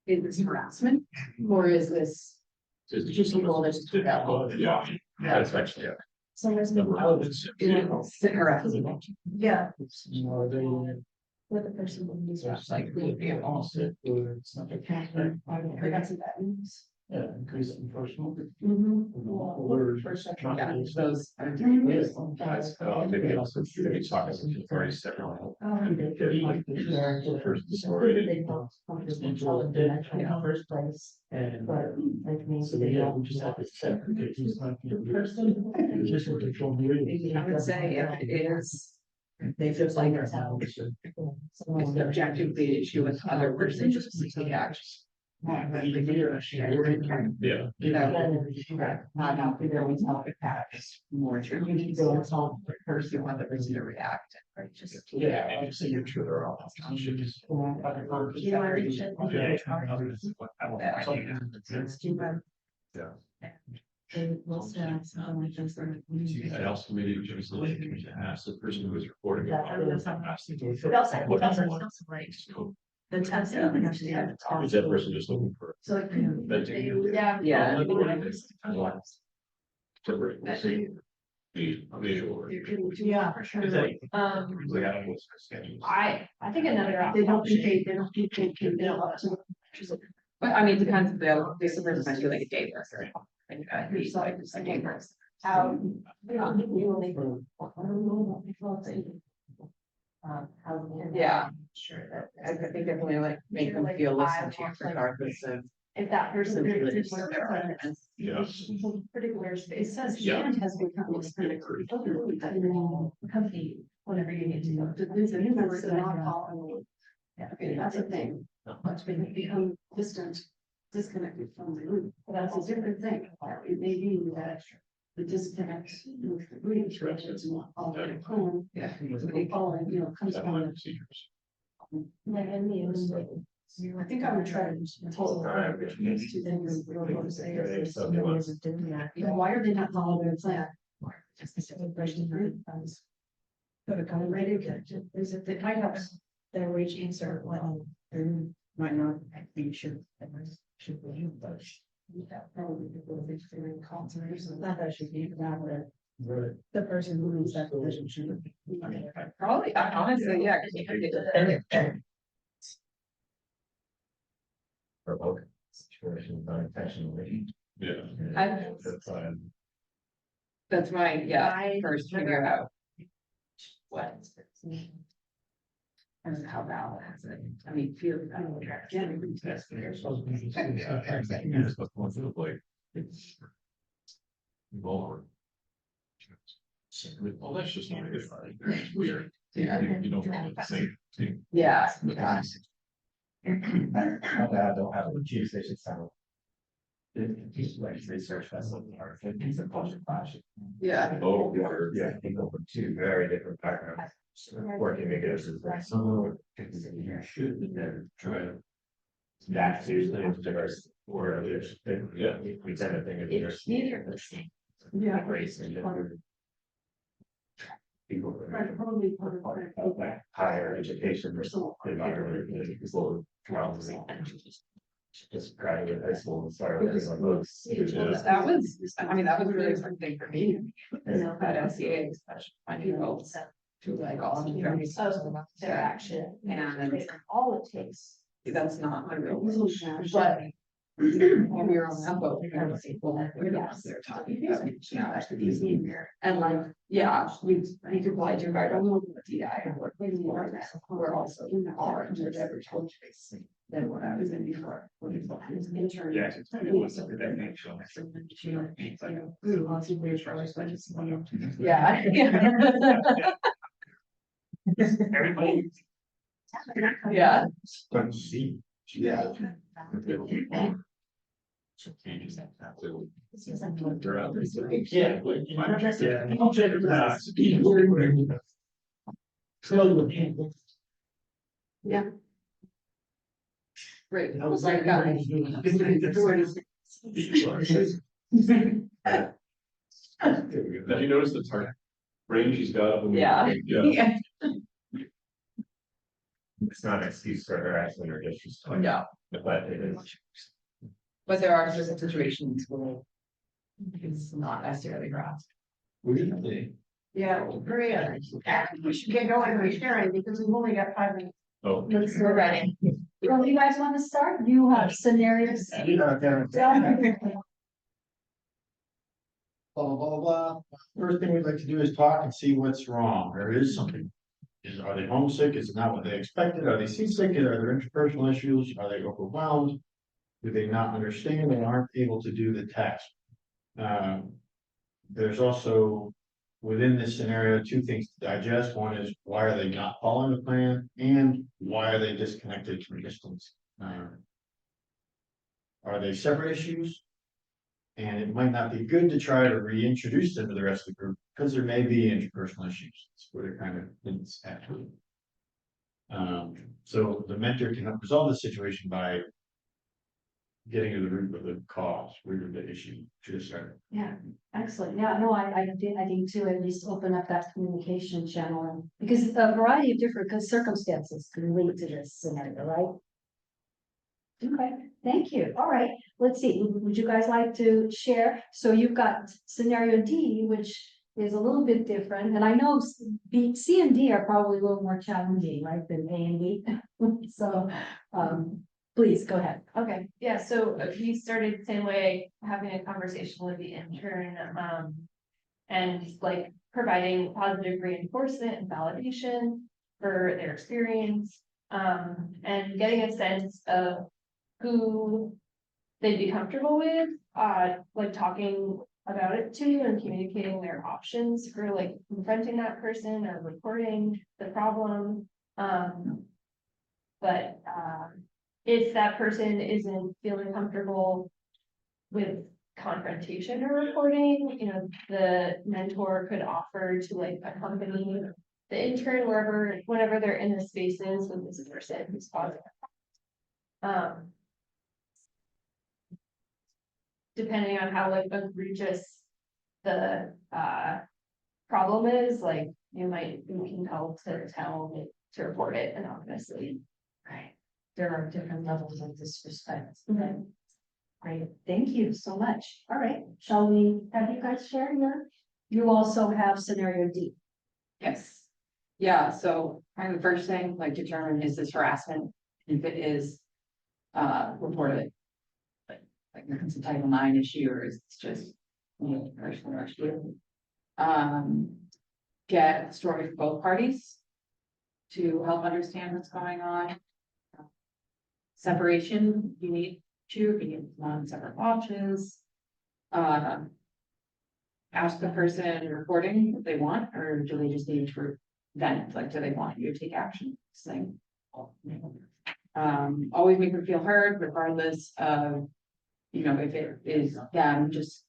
Speaker 11: Is this harassment or is this just people that's
Speaker 7: Yeah, that's actually,
Speaker 1: So there's
Speaker 11: harassment?
Speaker 2: Yeah.
Speaker 1: what the person will use.
Speaker 11: Like,
Speaker 3: Yeah, increase enforcement.
Speaker 7: maybe also maybe talk to the authorities separately. First story.
Speaker 1: First place.
Speaker 3: And
Speaker 1: But like me.
Speaker 3: so we just have to check. He's not gonna be- Just with the control meeting.
Speaker 11: I would say if it is, they feel like it's objectively an issue with other person, just take action.
Speaker 7: Yeah.
Speaker 11: Not out there with help with that, it's more true. You need to go and solve the person, want the person to react. Right, just.
Speaker 3: Yeah, and just say you're true, they're all.
Speaker 7: Yeah.
Speaker 1: And also,
Speaker 7: I also maybe just to ask the person who is reporting.
Speaker 1: The test.
Speaker 7: Is that person just looking for?
Speaker 1: So it could.
Speaker 7: Venting?
Speaker 11: Yeah.
Speaker 7: Visual.
Speaker 2: Yeah, for sure.
Speaker 11: I think another.
Speaker 2: They don't think they don't to.
Speaker 11: But I mean, it depends if this person might be like a day worker. And he's like a day worker. How? Yeah. Sure that. I think definitely like make them feel listened to regardless of.
Speaker 2: If that person.
Speaker 7: Yeah.
Speaker 2: Particular space. It says
Speaker 7: Yeah.
Speaker 2: Jan has become this kind of company whenever you need to go. The new members are not following. Yeah, okay, that's a thing. Once we become disconnected from the group, that's a different thing. It may be that the disconnect with the group is not all the time.
Speaker 11: Yeah.
Speaker 2: They follow, comes from.
Speaker 1: I think I would try to. Why are they not following their plan? But a kind of radio is if they might have their wage answer, well, they might not be sure. Should be, but. That probably people think they're in concert, not that should be that, but the person who is that position should.
Speaker 4: Probably, honestly, yeah. 'Cause you can get it.
Speaker 8: For both situations, unintentionally.
Speaker 7: Yeah.
Speaker 4: That's my, yeah, first figure out.
Speaker 11: What? And how valid is it? I mean, feel.
Speaker 7: Well, that's just not good. Weird.
Speaker 11: Yeah.
Speaker 7: You don't want the same thing.
Speaker 11: Yeah.
Speaker 8: My dad don't have a chief station sound. He's like research vessel, or he's a bunch of flash.
Speaker 4: Yeah.
Speaker 7: Oh,
Speaker 8: Yeah, I think over two very different backgrounds. Working together is like some should never try to. That's usually a diverse or there's, yeah, we tend to think of diversity.
Speaker 1: Yeah.
Speaker 8: Race and gender. People.
Speaker 1: Right, probably part of
Speaker 8: Like higher education or some environment, people. Just graduate high school and start working on books.
Speaker 4: That was, I mean, that was really something for me. At LCA, especially finding roles to like all.
Speaker 11: Their action.
Speaker 4: And
Speaker 11: All it takes.
Speaker 4: that's not my real role, but. When we were on that boat, there were people that were talking about, and like, yeah, we could apply to environmental DI and work with more of that. We're also in the orange or whatever choice than what I was in before. Intern.
Speaker 8: Yeah, it was something that makes sure.
Speaker 4: Yeah.
Speaker 8: Everybody.
Speaker 4: Yeah.
Speaker 9: But see, yeah.
Speaker 4: Yeah. Great.
Speaker 9: I was
Speaker 4: Great guy.
Speaker 7: Did you notice the target range he's got?
Speaker 4: Yeah.
Speaker 7: Yeah.
Speaker 8: It's not an excuse for harassment or disrespect.
Speaker 4: No.
Speaker 8: But it is.
Speaker 4: But there are certain situations where it's not necessarily grasped.
Speaker 2: Yeah, Maria, we should get going with sharing because we've only got 5 minutes.
Speaker 7: Oh.
Speaker 1: We're ready. Well, you guys want to start? You have scenarios.
Speaker 9: Blah, blah, blah, blah. First thing we'd like to do is talk and see what's wrong. There is something. Are they homesick? Is it not what they expected? Are they seasick? Are there interpersonal issues? Are they overwhelmed? Do they not understand and aren't able to do the task? There's also within this scenario, 2 things to digest. One is why are they not following the plan? And why are they disconnected from distance? Are they separate issues? And it might not be good to try to reintroduce them to the rest of the group because there may be interpersonal issues. That's where they're kind of hints at. So the mentor can help resolve the situation by getting to the root of the cause, root of the issue to start.
Speaker 1: Yeah, excellent. Yeah, no, I think too, at least open up that communication channel because a variety of different circumstances can lead to this scenario, right? Okay, thank you. All right, let's see. Would you guys like to share? So you've got scenario D, which is a little bit different, and I know C and D are probably a little more challenging, right, than A and B. So, please go ahead.
Speaker 12: Okay, yeah, so we started the same way, having a conversation with the intern, and like providing positive reinforcement and validation for their experience, and getting a sense of who they'd be comfortable with, like talking about it to and communicating their options for like confronting that person or reporting the problem. But if that person isn't feeling comfortable with confrontation or reporting, you know, the mentor could offer to like accompany the intern whenever they're in the spaces with this person who's positive. Depending on how like egregious the problem is, like you might be compelled to to report it anonymously.
Speaker 1: Right. There are different levels of disrespect. Great, thank you so much. All right, shall we have you guys share your? You also have scenario D.
Speaker 11: Yes. Yeah, so kind of the first thing, like determine is this harassment? If it is, report it. Like it's a Title IX issue or is it just, personal issue? Get a story for both parties to help understand what's going on. Separation, you need to be on separate watches. Ask the person reporting if they want, or do they just need to vent? Like, do they want you to take action? Thing. Always make them feel heard, regardless of, if it is them just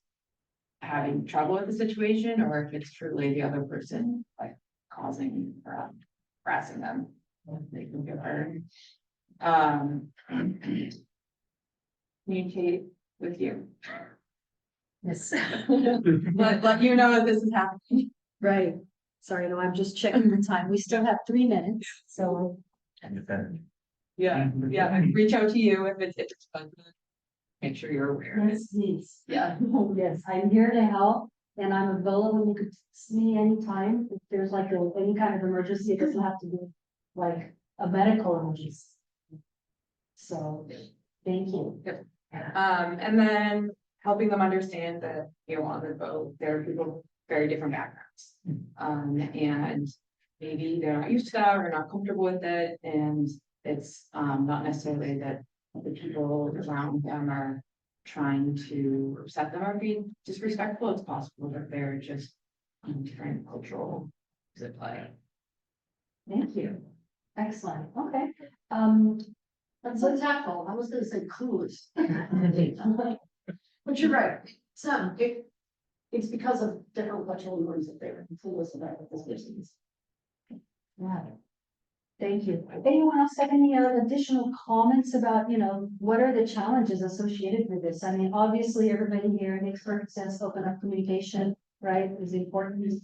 Speaker 11: having trouble with the situation, or if it's truly the other person like causing or harassing them. They can feel heard. Communicate with you.
Speaker 1: Yes.
Speaker 11: Let you know if this is happening.
Speaker 1: Right. Sorry, no, I'm just checking the time. We still have 3 minutes, so.
Speaker 11: Yeah, reach out to you if it's fun. Make sure you're aware.
Speaker 1: Yes, please.
Speaker 11: Yeah.
Speaker 1: Yes, I'm here to help and I'm available. You could see me anytime. If there's like any kind of emergency, it doesn't have to be like a medical emergency. So, thank you.
Speaker 11: And then helping them understand that, on the boat, there are people with very different backgrounds. And maybe they're not used to that or not comfortable with it. And it's not necessarily that the people around them are trying to upset them or be disrespectful. It's possible that they're just on different cultural play.
Speaker 1: Thank you. Excellent. Okay.
Speaker 2: That's so tactful. I was gonna say clueless. But you're right. It's because of different cultural norms that they're clueless about what this person is.
Speaker 1: Yeah. Thank you. Anyone else have any additional comments about, what are the challenges associated with this? I mean, obviously, everybody here makes perfect sense, open up communication, right, is important.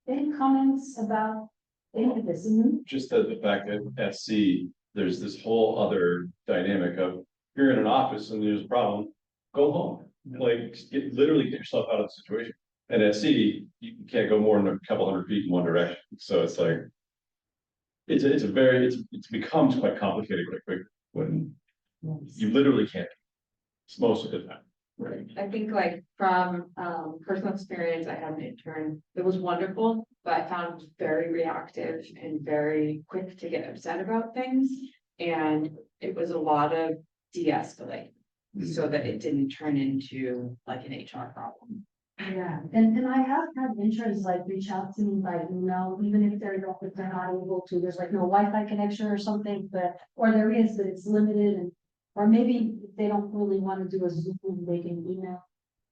Speaker 1: Any comments about any of this?
Speaker 7: Just the fact that at sea, there's this whole other dynamic of, you're in an office and there's a problem, go home. Like, literally get yourself out of the situation. And at sea, you can't go more than a couple hundred feet in one direction. So it's like, it becomes quite complicated quite quickly when you literally can't. It's most of the time. Right.
Speaker 11: I think like from personal experience, I had an intern that was wonderful, but I found it was very reactive and very quick to get upset about things. And it was a lot of de-escalate so that it didn't turn into like an HR problem.
Speaker 1: Yeah, and I have had interns like reach out to me by email, even if they're not able to, there's like no Wi-Fi connection or something, or there is, but it's limited, and or maybe they don't really want to do a Zoom, they can email.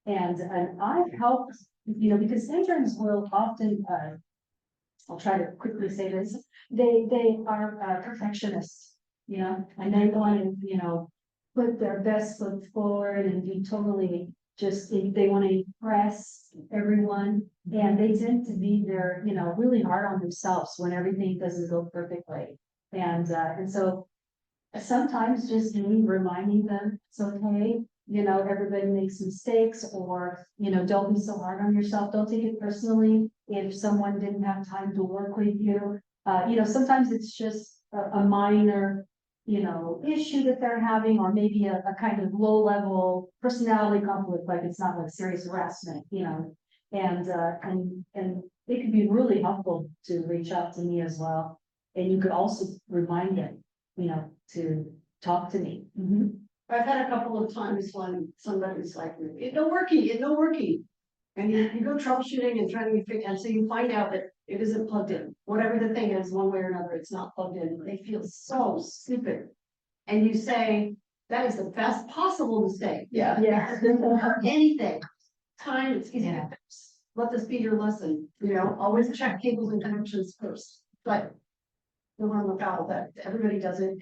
Speaker 1: And I've helped, because interns will often, I'll try to quickly say this, they are perfectionists, and they want to, put their best foot forward and be totally just they want to impress everyone, and they tend to be there, really hard on themselves when everything doesn't go perfectly. And so sometimes just me reminding them it's okay, everybody makes mistakes, or don't be so hard on yourself. Don't take it personally if someone didn't have time to work with you. Sometimes it's just a minor issue that they're having, or maybe a kind of low level personality conflict, like it's not like serious harassment, and it could be really helpful to reach out to me as well. And you could also remind them, to talk to me.
Speaker 2: I've had a couple of times when somebody's like, it's not working. And you go troubleshooting and trying to figure, and so you find out that it isn't plugged in. Whatever the thing is, one way or another, it's not plugged in. They feel so stupid. And you say, that is the best possible mistake.
Speaker 1: Yeah.
Speaker 2: Anything. Time, it's easy to fix. Let this be your lesson, always check cables and connections first. But you want to look out that everybody does it.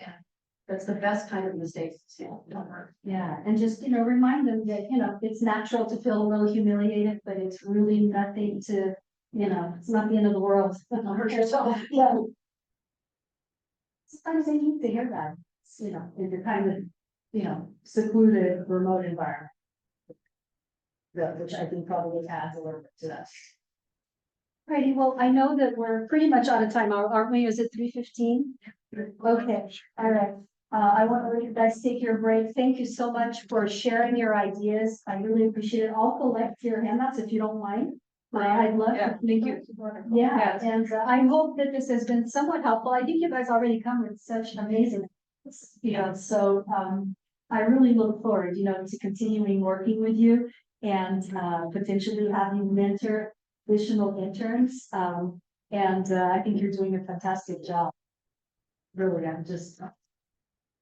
Speaker 2: That's the best kind of mistakes.
Speaker 1: Yeah, and just, remind them that, it's natural to feel a little humiliated, but it's really nothing to, it's not the end of the world. Don't hurt yourself. Yeah. Sometimes they need to hear that, in the kind of, secluded, remote environment. Which I think probably adds a little bit to that. Righty, well, I know that we're pretty much out of time, aren't we? Is it 3:15? Okay, all right. I want to let you guys take your break. Thank you so much for sharing your ideas. I really appreciate it. I'll collect your handouts if you don't mind. I'd love
Speaker 11: Yeah,
Speaker 1: to.
Speaker 11: thank you.
Speaker 1: Yeah, and I hope that this has been somewhat helpful. I think you guys already come with such amazing, so I really look forward, to continuing working with you and potentially having mentor additional interns. I think you're doing a fantastic job. Really, I'm just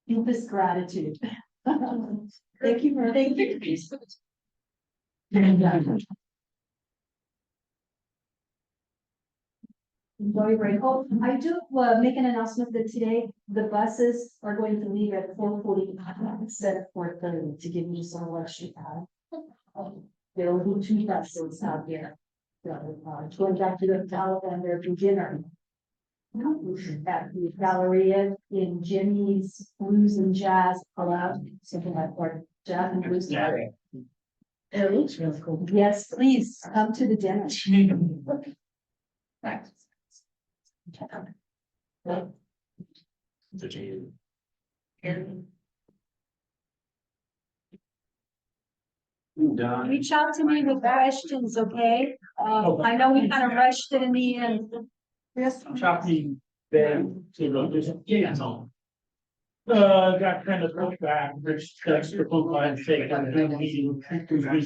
Speaker 1: deepest gratitude. Thank you for Enjoy break. Oh, I do make an announcement that today the buses are going to leave at 4:40 instead of 4:30 to give you some extra time. There will be 2 buses out here. Going back to the hotel and their dinner. At the Galleria in Jimmy's Blues and Jazz allowed, something like or Jazz and Blues. It looks really cool. Yes, please come to the dinner. Thanks. Reach out to me with questions, okay? I know we kind of rushed it in the end. Yes.
Speaker 3: Choppy bed, got kind of pushed back, which that's the book I'd take on the meeting.